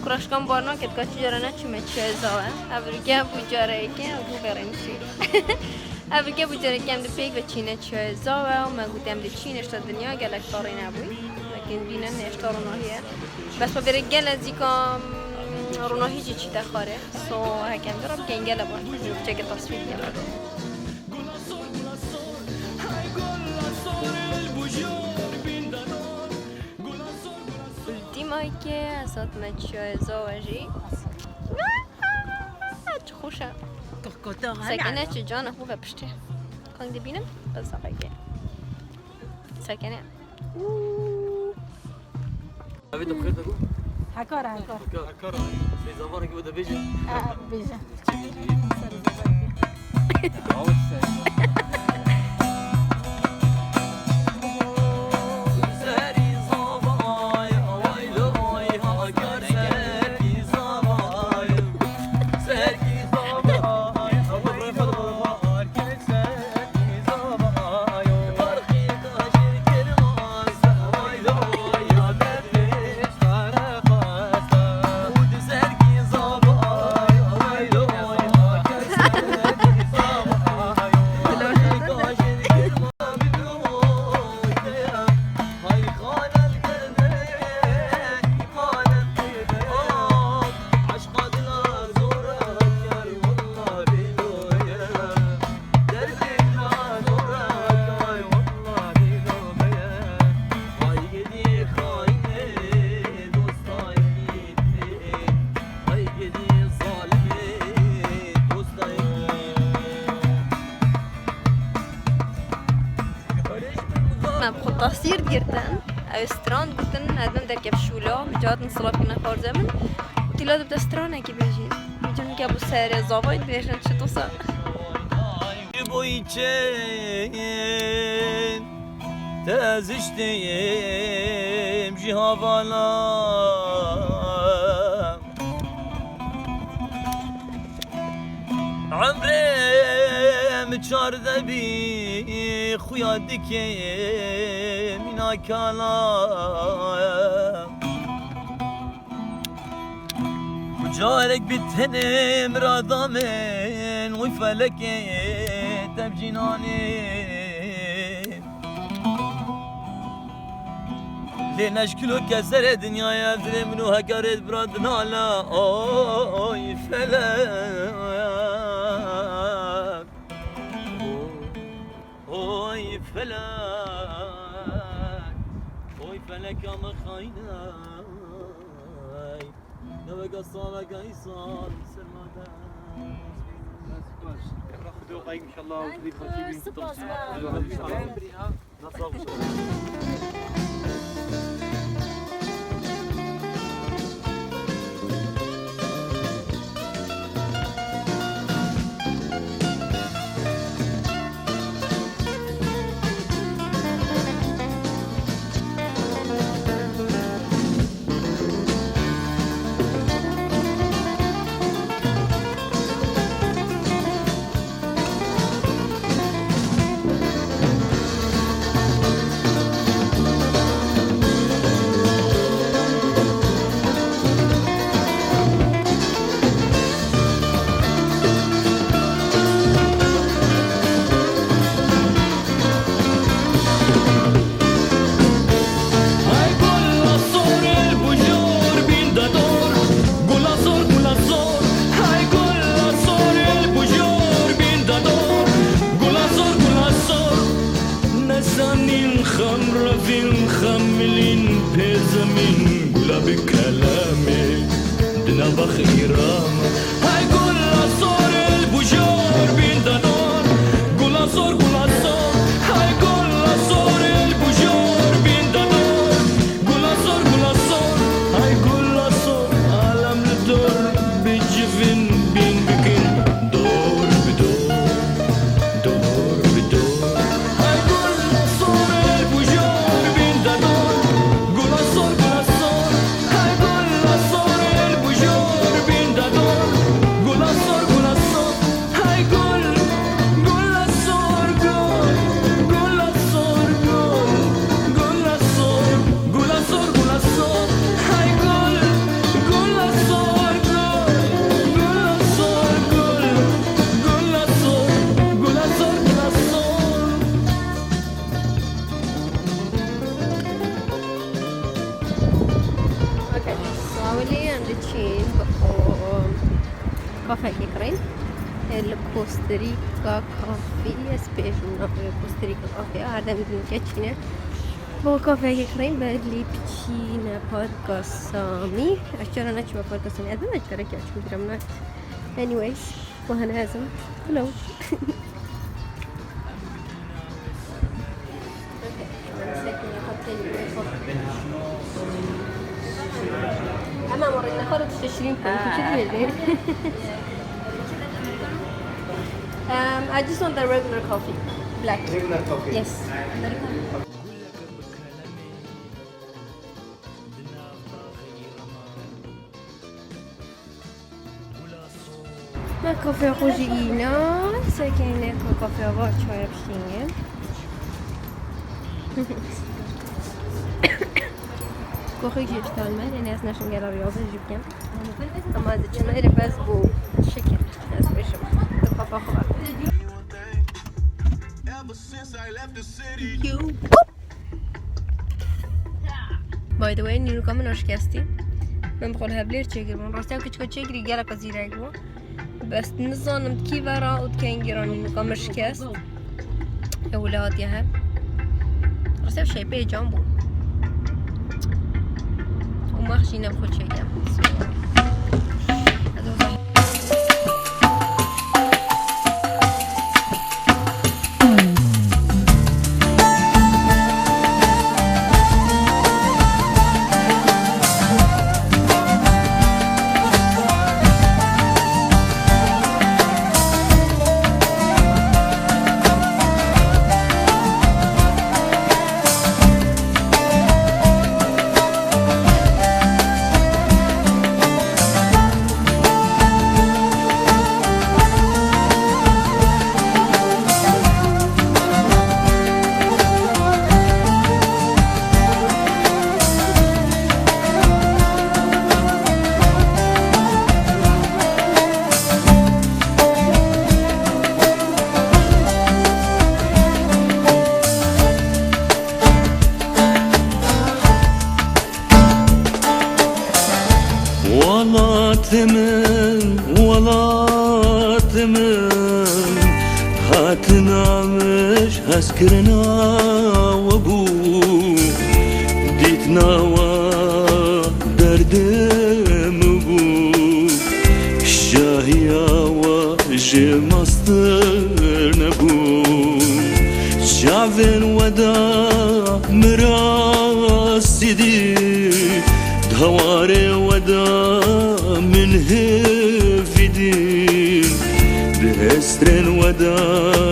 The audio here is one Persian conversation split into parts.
خورشکم بارنا که کاچی جرانه چی مچه زاوه افریقا بوجاره که ابو برنشی افریقا بوجاره که هم ده پیک و چینه چه زاوه و من گفتم ده چین اشتا دنیا گلک داری نبود لکن بینن اشتا روناهیه بس با بره گل از یکم روناهی چی تخاره سو هکم درم که این گله بان چه که تصویر گله مایی که ازاد مچه زاوجی چه خوشه سکنه چه جانه خوبه پشته کنگ ده بینم بس آقایه سکنه أبي تبخير تقول؟ هكارة هكارة في زمانك بدأ بيجي بيجي تصير ديرتن او استران قلتن هدم در كيف شولا بجات نصلاف كنا خار زمن وتلا دبت استرانه كي بيجين بيجون كي ابو ساري زاويد بيجن شتو صار بويتشين تازشتيم جهافالا عمري متشار ذبي خويا دكي من كالا وجارك بتهنم راضامن وفلك تبجيناني لنشكلو كسر دنيا يا منو هكارت برادنا لا اوي فلك اوي فلك يا مخايناي نبقى صالك ايصال سرمادا خذوا قايم إن شاء الله وتريد دچین کافه کردیم. الكوستريكا كافي سبيشال كوستريكا كافي هذا من كاتشينا بو كافي كريم بدلي بتشينا بودكاستامي اشترى نشوف بودكاستامي هذا ما اشترك اشوف درمنا anyways وهنا لازم hello أما مرة نخرج تشرين I just want the regular coffee, black. Regular coffee. Yes. ما كافي خوشينا ساكنة كافي أبغى شوية بشينين. كوخي جيشتال ما لأن أنا نشون قال رياضة جبنا. أما إذا كنا إذا بس بو شكل بس بيشوف كافي خبر. By the way, نیرو کامل نشکستی. من بخور هبلیر چیکر من راستی هم کچکو چیکری گله کزیره گو. بس نزانم کی ورا ود که اینگرانی نیرو کامل شکست. اولاد یه هم. راستی هم شیپه جام بود. و مخشی نبخود چیکم. ولاتمن هاتنا مش هسكرنا وبو ديتنا ودردم بو الشاهية وجه مصدر نبو شعفن ودا مراسي دي دواري ودا من هفدين بهسترن ودا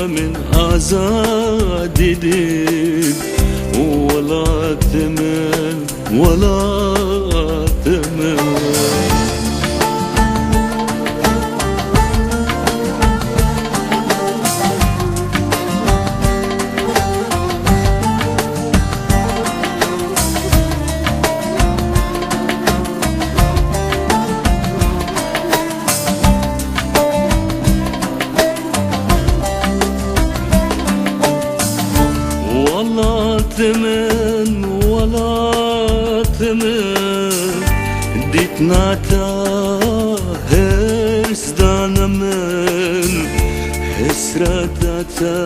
من آزاد دين ولا تمن ولا تمن تمن ولا تمن ديتنا هرس دانا من حسرتها